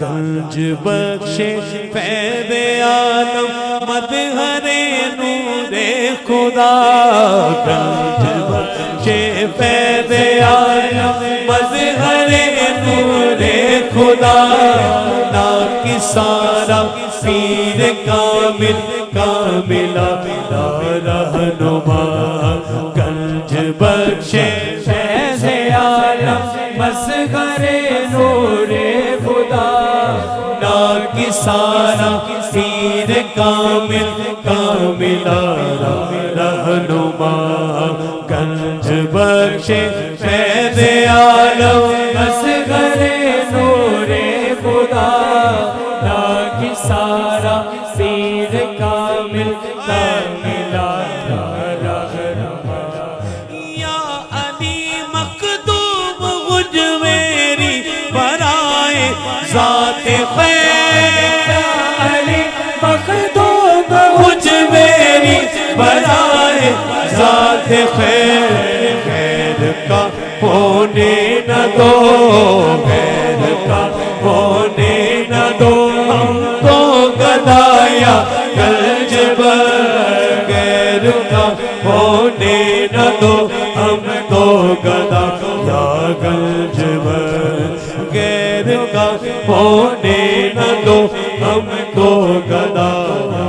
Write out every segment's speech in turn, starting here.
گنج بخشے فیض عالم مظہر نور خدا، گنج بخشے فیض عالم مظہر نور خدا، ناکسارا پیر کامل کاملہ رہنما، گنج بخشے فیض عالم مظہر نور خدا، ناکسارا پیر کامل کاملہ رہنما، گنج بخشے فیض عالم مظہر نور خدا، ناکسارا پیر کامل کاملہ رہنما، یا علی مخدوم غجویری برائے ذات خیر، علی مخدوم غجویری برائے ذات خیر، خیر کا ہونے نہ دو، خیر کا ہونے نہ دو، ہم کو گدایا گنج غیر کا ہونے نہ دو، ہم کو گدایا گنج غیر کا ہونے نہ دو، ہم کو گدایا،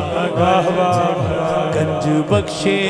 گنج بخشے